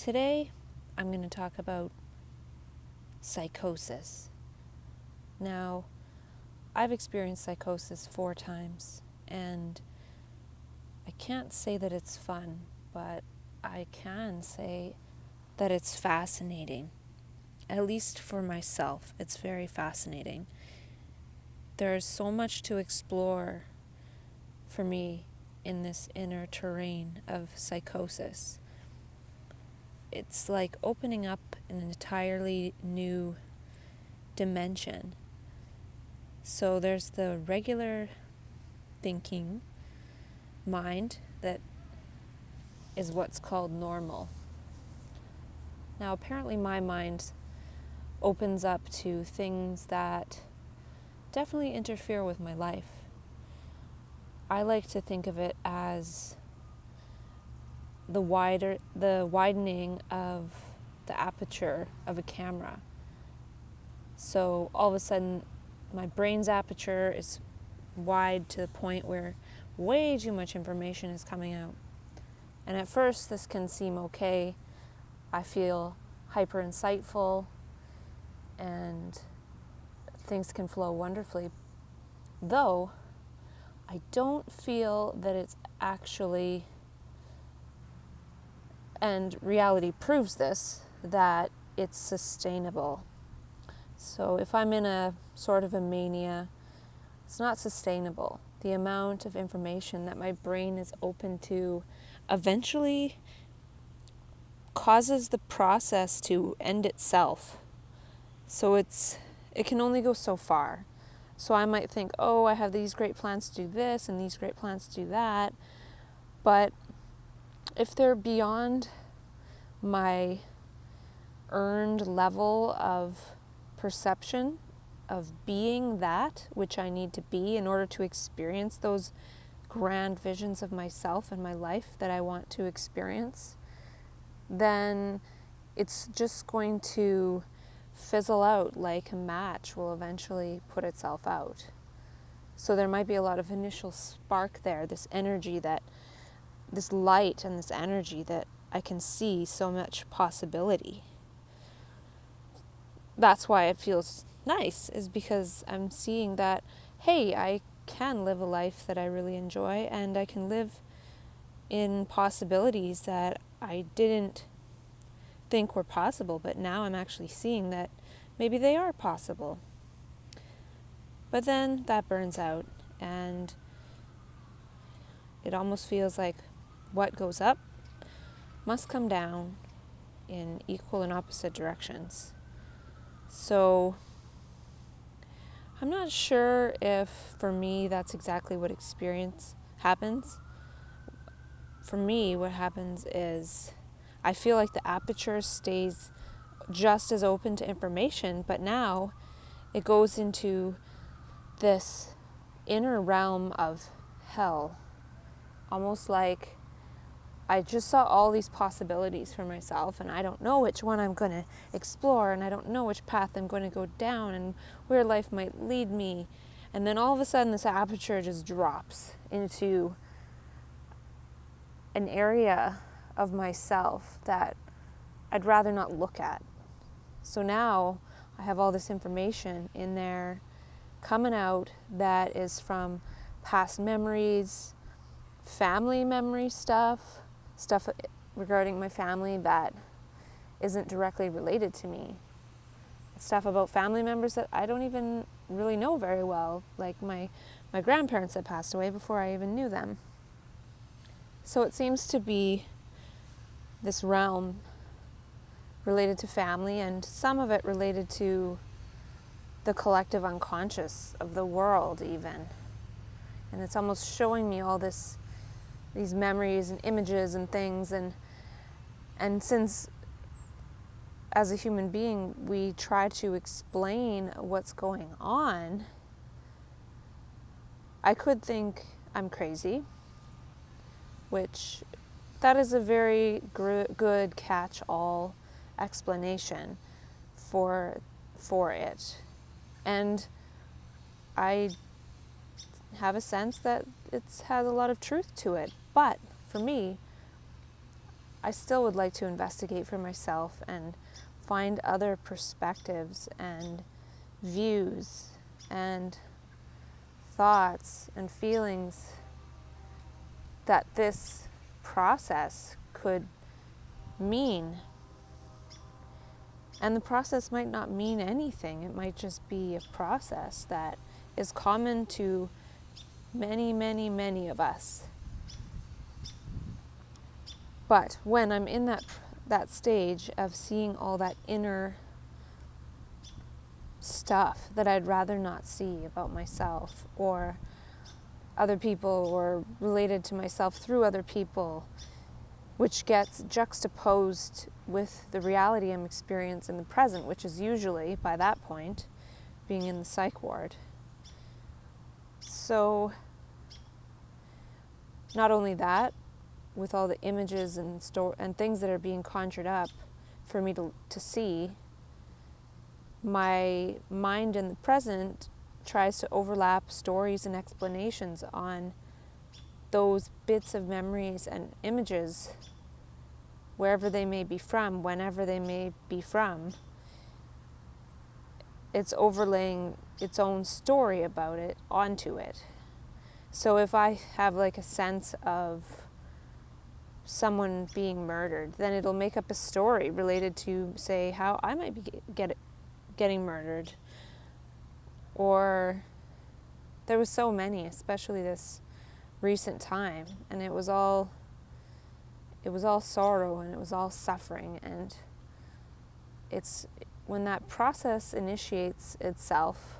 Today, I'm going to talk about psychosis. Now, I've experienced psychosis 4 times, and I can't say that it's fun, but I can say that it's fascinating. At least for myself, it's very fascinating. There's so much to explore for me in this inner terrain of psychosis. It's like opening up an entirely new dimension. So there's the regular thinking mind that is what's called normal. Now, apparently my mind opens up to things that definitely interfere with my life. I like to think of it as the widening of the aperture of a camera. So all of a sudden, my brain's aperture is wide to the point where way too much information is coming out. And at first, this can seem okay. I feel hyper insightful and things can flow wonderfully. Though, I don't feel that it's actually, and reality proves this, that it's sustainable. So if I'm in a sort of a mania, it's not sustainable. The amount of information that my brain is open to eventually causes the process to end itself. So it can only go so far. So I might think, oh, I have these great plans to do this and these great plans to do that. But if they're beyond my earned level of perception of being that which I need to be in order to experience those grand visions of myself and my life that I want to experience, then it's just going to fizzle out like a match will eventually put itself out. So there might be a lot of initial spark there, this energy, this light and this energy that I can see so much possibility. That's why it feels nice, is because I'm seeing that, hey, I can live a life that I really enjoy, and I can live in possibilities that I didn't think were possible, but now I'm actually seeing that maybe they are possible. But then that burns out, and it almost feels like what goes up must come down in equal and opposite directions. So I'm not sure if for me that's exactly what happens. For me, what happens is I feel like the aperture stays just as open to information, but now it goes into this inner realm of hell. Almost like I just saw all these possibilities for myself, and I don't know which one I'm going to explore, and I don't know which path I'm going to go down and where life might lead me. And then all of a sudden this aperture just drops into an area of myself that I'd rather not look at. So now I have all this information in there coming out that is from past memories, family memory stuff regarding my family that isn't directly related to me. Stuff about family members that I don't even really know very well, like my grandparents that passed away before I even knew them. So it seems to be this realm related to family, and some of it related to the collective unconscious of the world even. And it's almost showing me all these memories and images and things, and since as a human being we try to explain what's going on, I could think I'm crazy, which that is a very good catch-all explanation for it. And I have a sense that it has a lot of truth to it. But for me, I still would like to investigate for myself and find other perspectives and views and thoughts and feelings that this process could mean. And the process might not mean anything. It might just be a process that is common to many, many, many of us. But when I'm in that stage of seeing all that inner stuff that I'd rather not see about myself or other people or related to myself through other people, which gets juxtaposed with the reality I'm experiencing in the present, which is usually, by that point, being in the psych ward. So, not only that, with all the images and things that are being conjured up for me to see, my mind in the present tries to overlap stories and explanations on those bits of memories and images, wherever they may be from, whenever they may be from. It's overlaying its own story about it onto it. So if I have like a sense of someone being murdered, then it'll make up a story related to, say, how I might be getting murdered. Or there was so many, especially this recent time, and it was all sorrow and it was all suffering. And it's when that process initiates itself,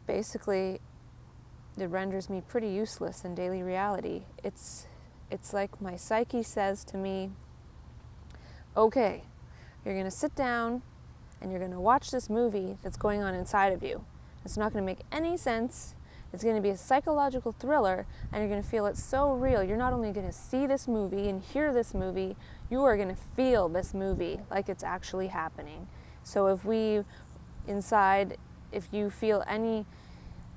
basically it renders me pretty useless in daily reality. It's like my psyche says to me, okay, you're going to sit down and you're going to watch this movie that's going on inside of you. It's not going to make any sense. It's going to be a psychological thriller, and you're going to feel it so real. You're not only going to see this movie and hear this movie, you are going to feel this movie like it's actually happening. So if you feel any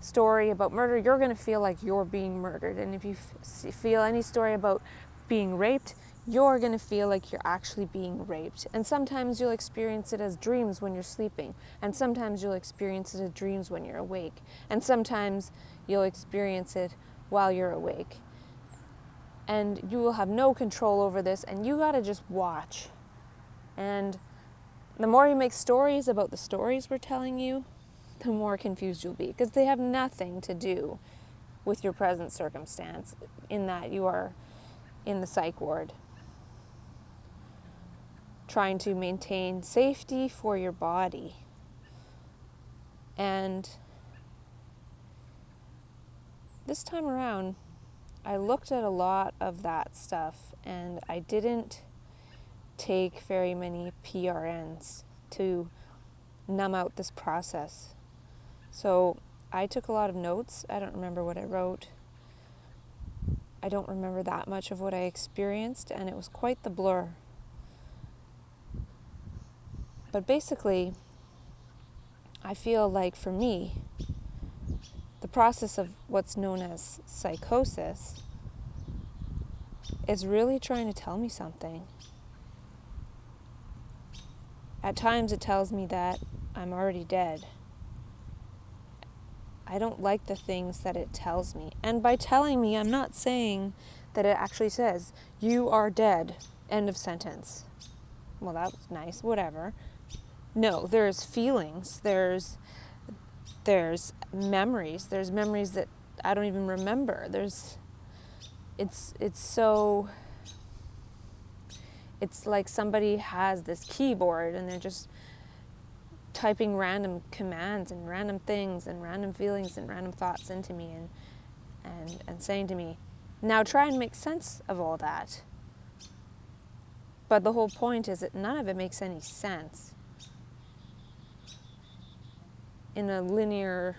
story about murder, you're going to feel like you're being murdered. And if you feel any story about being raped, you're going to feel like you're actually being raped. And sometimes you'll experience it as dreams when you're sleeping. And sometimes you'll experience it as dreams when you're awake. And sometimes you'll experience it while you're awake. And you will have no control over this, and you got to just watch. And the more you make stories about the stories we're telling you, the more confused you'll be, because they have nothing to do with your present circumstance, in that you are in the psych ward trying to maintain safety for your body. And this time around, I looked at a lot of that stuff, and I didn't take very many PRNs to numb out this process. So I took a lot of notes. I don't remember what I wrote. I don't remember that much of what I experienced, and it was quite the blur. But basically, I feel like for me, the process of what's known as psychosis is really trying to tell me something. At times it tells me that I'm already dead. I don't like the things that it tells me. And by telling me, I'm not saying that it actually says, you are dead, end of sentence. Well, that was nice, whatever. No, there's feelings, there's memories, there's memories that I don't even remember. It's like somebody has this keyboard and they're just typing random commands and random things and random feelings and random thoughts into me and saying to me, now try and make sense of all that. But the whole point is that none of it makes any sense in a linear,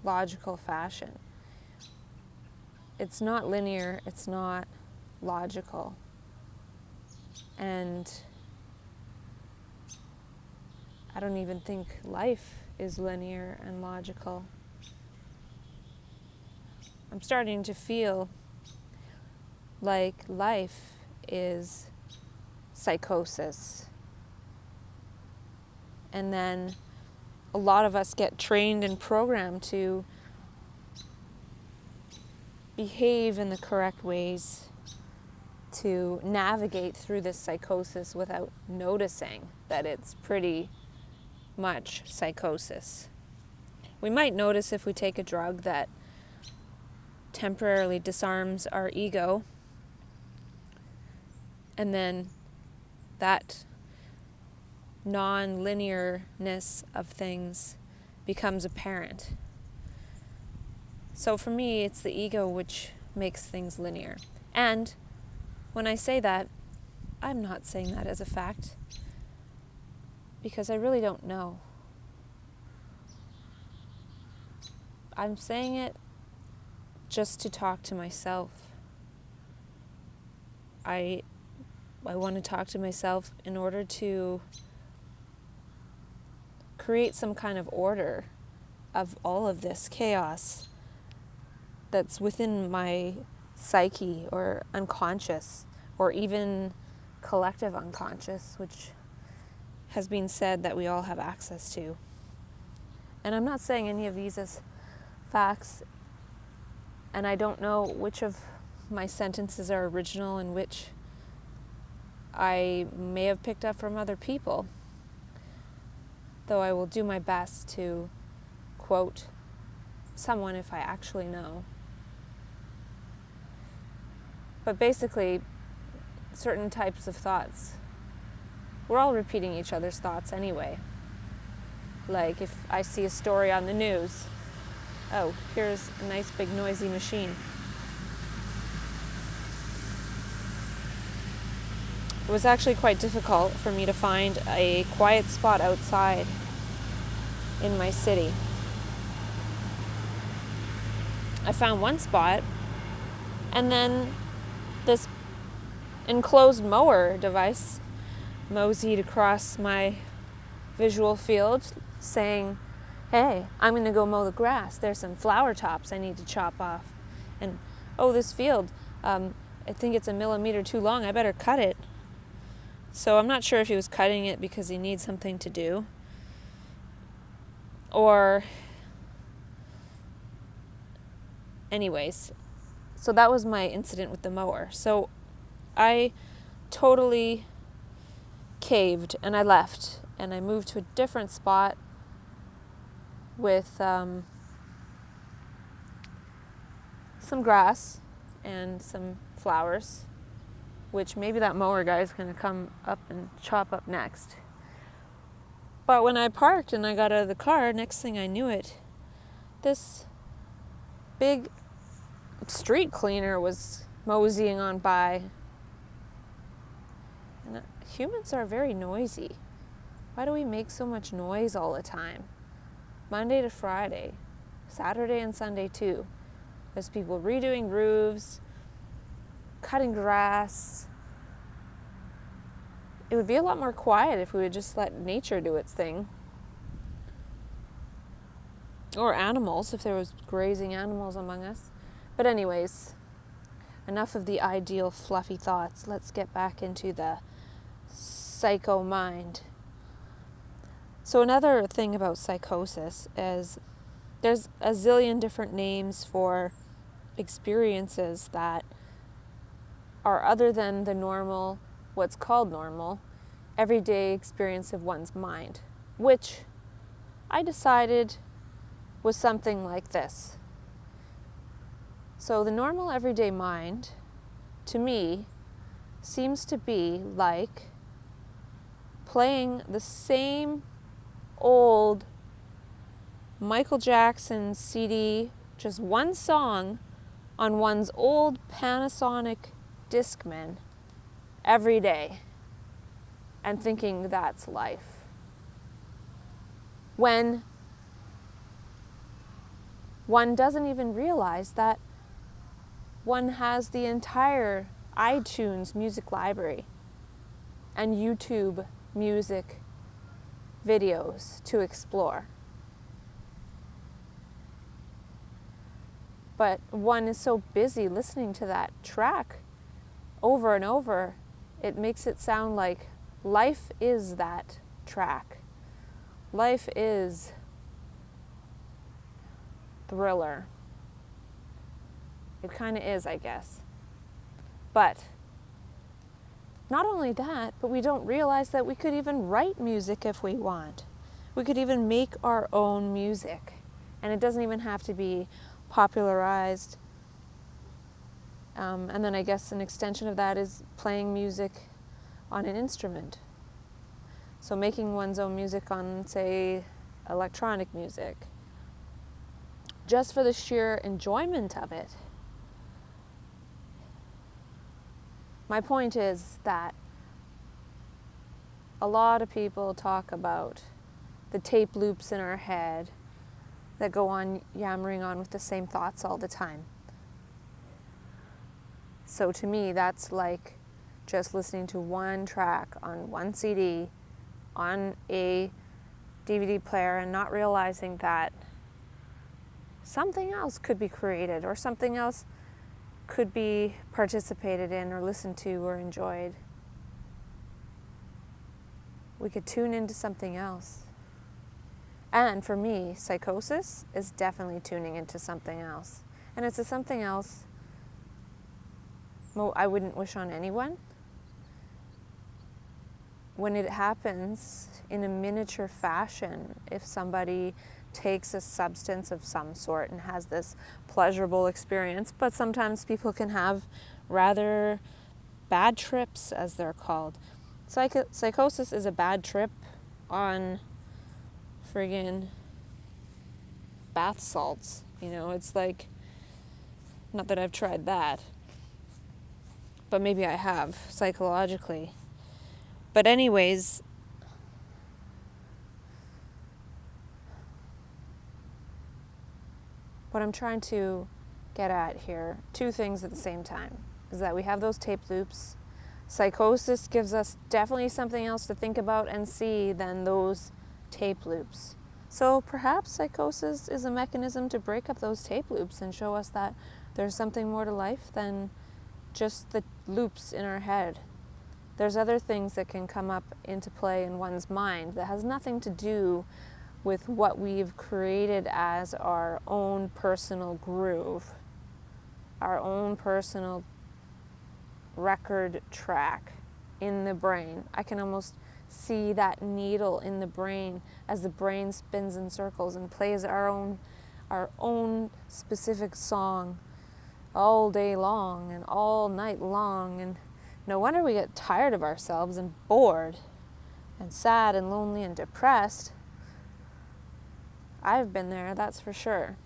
logical fashion. It's not linear, it's not logical. And I don't even think life is linear and logical. I'm starting to feel like life is psychosis. And then a lot of us get trained and programmed to behave in the correct ways to navigate through this psychosis without noticing that it's pretty much psychosis. We might notice if we take a drug that temporarily disarms our ego, and then that non-linearness of things becomes apparent. So for me, it's the ego which makes things linear. And when I say that, I'm not saying that as a fact, because I really don't know. I'm saying it just to talk to myself. I want to talk to myself in order to create some kind of order of all of this chaos that's within my psyche or unconscious, or even collective unconscious, which has been said that we all have access to. And I'm not saying any of these as facts, and I don't know which of my sentences are original and which I may have picked up from other people, though I will do my best to quote someone if I actually know. But basically, certain types of thoughts, we're all repeating each other's thoughts anyway. Like if I see a story on the news, oh, here's a nice big noisy machine. It was actually quite difficult for me to find a quiet spot outside in my city. I found one spot, and then this enclosed mower device moseyed across my visual field saying, hey, I'm going to go mow the grass. There's some flower tops I need to chop off. And, oh, this field, I think it's a millimeter too long. I better cut it. So I'm not sure if he was cutting it because he needs something to do, or anyways. So that was my incident with the mower. So I totally caved and I left, and I moved to a different spot with some grass and some flowers, which maybe that mower guy is going to come up and chop up next. But when I parked and I got out of the car, next thing I knew it, this big street cleaner was moseying on by. And humans are very noisy. Why do we make so much noise all the time? Monday to Friday, Saturday and Sunday too. There's people redoing roofs, cutting grass. It would be a lot more quiet if we would just let nature do its thing. Or animals, if there was grazing animals among us. But anyways, enough of the ideal fluffy thoughts. Let's get back into the psycho mind. So another thing about psychosis is there's a zillion different names for experiences that are other than the normal, what's called normal, everyday experience of one's mind, which I decided was something like this. So the normal everyday mind, to me, seems to be like playing the same old Michael Jackson CD, just one song on one's old Panasonic Discman every day and thinking that's life. When one doesn't even realize that one has the entire iTunes music library and YouTube music videos to explore. But one is so busy listening to that track over and over it makes it sound like life is that track. Life is Thriller. It kind of is, I guess. But not only that, but we don't realize that we could even write music if we want. We could even make our own music. And it doesn't even have to be popularized. And then I guess an extension of that is playing music on an instrument. So making one's own music on, say, electronic music. Just for the sheer enjoyment of it. My point is that a lot of people talk about the tape loops in our head that go on yammering on with the same thoughts all the time. So to me, that's like just listening to one track on one CD on a DVD player and not realizing that something else could be created or something else could be participated in or listened to or enjoyed. We could tune into something else. And for me, psychosis is definitely tuning into something else. And it's a something else I wouldn't wish on anyone. When it happens in a miniature fashion, if somebody takes a substance of some sort and has this pleasurable experience, but sometimes people can have rather bad trips, as they're called. Psychosis is a bad trip on friggin' bath salts. It's like, not that I've tried that, but maybe I have psychologically. But anyways, what I'm trying to get at here, two things at the same time, is that we have those tape loops. Psychosis gives us definitely something else to think about and see than those tape loops. So perhaps psychosis is a mechanism to break up those tape loops and show us that there's something more to life than just the loops in our head. There's other things that can come up into play in one's mind that has nothing to do with what we've created as our own personal groove, our own personal record track in the brain. I can almost see that needle in the brain as the brain spins in circles and plays our own specific song all day long and all night long. And no wonder we get tired of ourselves and bored and sad and lonely and depressed. I've been there, that's for sure.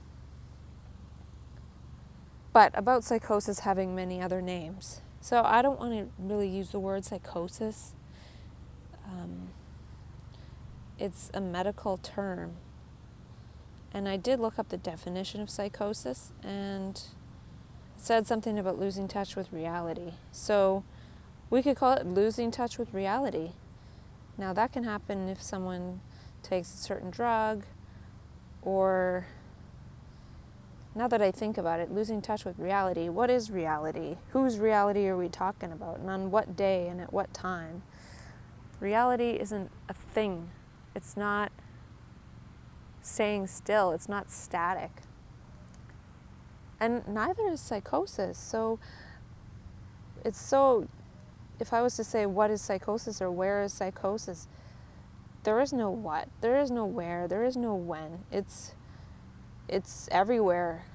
But about psychosis having many other names. So I don't want to really use the word psychosis. It's a medical term. And I did look up the definition of psychosis, and it said something about losing touch with reality. So we could call it losing touch with reality. Now that can happen if someone takes a certain drug, or, now that I think about it, losing touch with reality. What is reality? Whose reality are we talking about? And on what day and at what time? Reality isn't a thing. It's not staying still. It's not static. And neither is psychosis. So if I was to say what is psychosis or where is psychosis, there is no what, there is no where, there is no when. It's everywhere,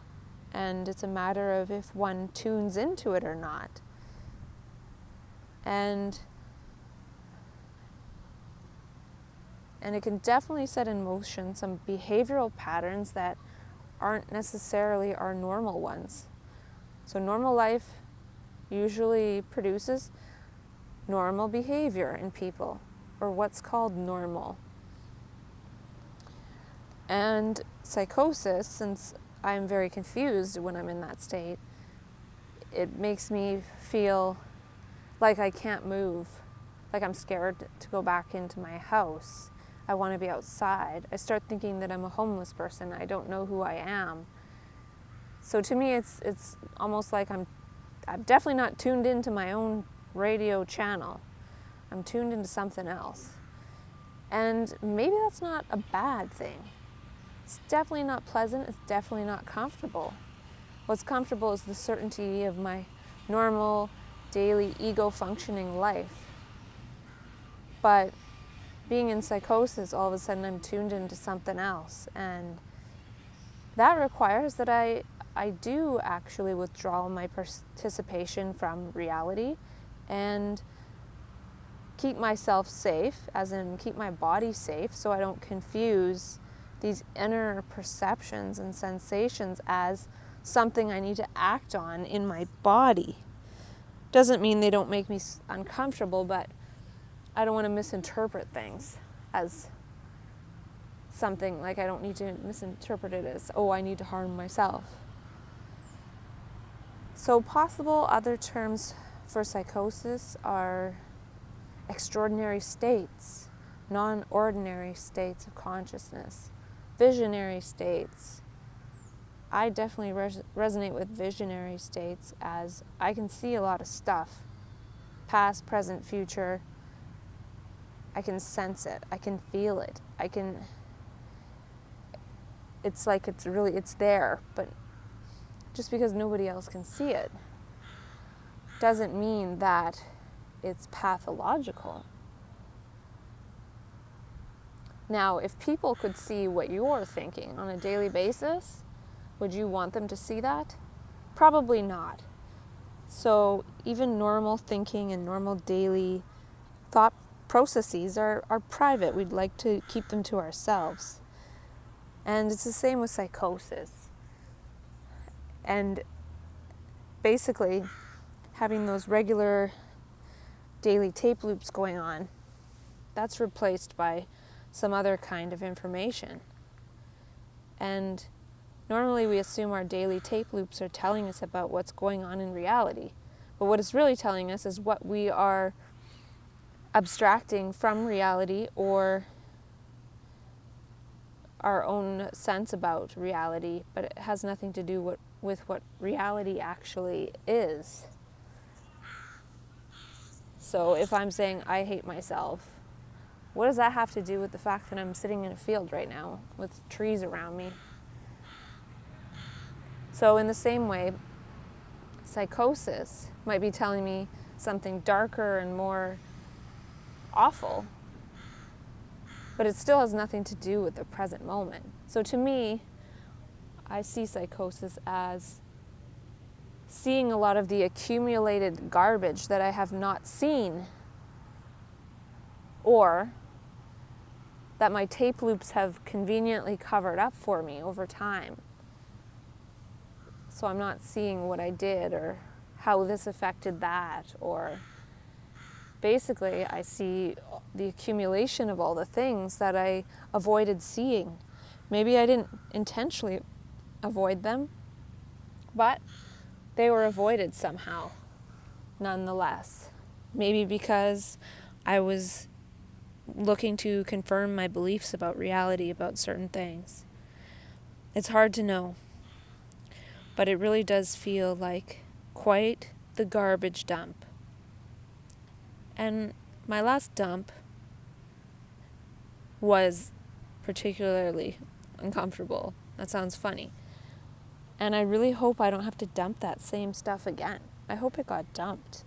and it's a matter of if one tunes into it or not. And it can definitely set in motion some behavioral patterns that aren't necessarily our normal ones. So normal life usually produces normal behavior in people, or what's called normal. And psychosis, since I'm very confused when I'm in that state, it makes me feel like I can't move, like I'm scared to go back into my house. I want to be outside. I start thinking that I'm a homeless person. I don't know who I am. So to me, it's almost like I'm definitely not tuned into my own radio channel. I'm tuned into something else. And maybe that's not a bad thing. It's definitely not pleasant. It's definitely not comfortable. What's comfortable is the certainty of my normal, daily, ego-functioning life. But being in psychosis, all of a sudden I'm tuned into something else. And that requires that I do actually withdraw my participation from reality and keep myself safe, as in keep my body safe, so I don't confuse these inner perceptions and sensations as something I need to act on in my body. Doesn't mean they don't make me uncomfortable, but I don't want to misinterpret things as something, like I don't need to misinterpret it as, oh, I need to harm myself. So possible other terms for psychosis are extraordinary states, non-ordinary states of consciousness, visionary states. I definitely resonate with visionary states, as I can see a lot of stuff, past, present, future. I can sense it, I can feel it, it's like it's there, but just because nobody else can see it doesn't mean that it's pathological. Now, if people could see what you're thinking on a daily basis, would you want them to see that? Probably not. So even normal thinking and normal daily thought processes are private. We'd like to keep them to ourselves. And it's the same with psychosis. And basically, having those regular daily tape loops going on, that's replaced by some other kind of information. And normally we assume our daily tape loops are telling us about what's going on in reality. But what it's really telling us is what we are abstracting from reality, or our own sense about reality, but it has nothing to do with what reality actually is. So if I'm saying I hate myself, what does that have to do with the fact that I'm sitting in a field right now with trees around me? So in the same way, psychosis might be telling me something darker and more awful, but it still has nothing to do with the present moment. So to me, I see psychosis as seeing a lot of the accumulated garbage that I have not seen, or that my tape loops have conveniently covered up for me over time. So I'm not seeing what I did, or how this affected that, or basically I see the accumulation of all the things that I avoided seeing. Maybe I didn't intentionally avoid them, but they were avoided somehow, nonetheless. Maybe because I was looking to confirm my beliefs about reality, about certain things. It's hard to know, but it really does feel like quite the garbage dump. And my last dump was particularly uncomfortable. That sounds funny. And I really hope I don't have to dump that same stuff again. I hope it got dumped,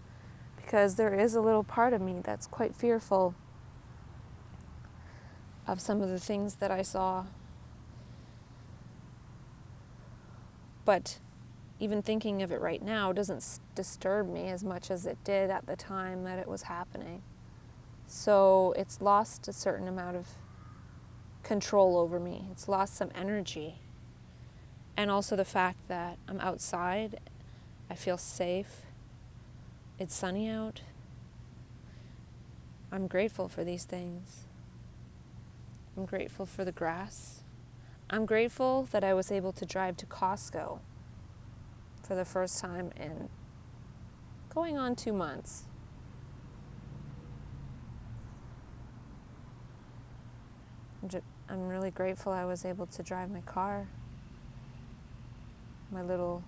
because there is a little part of me that's quite fearful of some of the things that I saw. But even thinking of it right now doesn't disturb me as much as it did at the time that it was happening. So it's lost a certain amount of control over me. It's lost some energy. And also the fact that I'm outside, I feel safe, it's sunny out. I'm grateful for these things. I'm grateful for the grass. I'm grateful that I was able to drive to Costco for the first time in going on 2 months. I'm really grateful I was able to drive my car, my little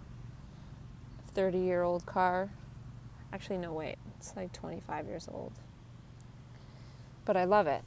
30-year-old car. Actually, no, wait. It's like 25 years old. But I love it.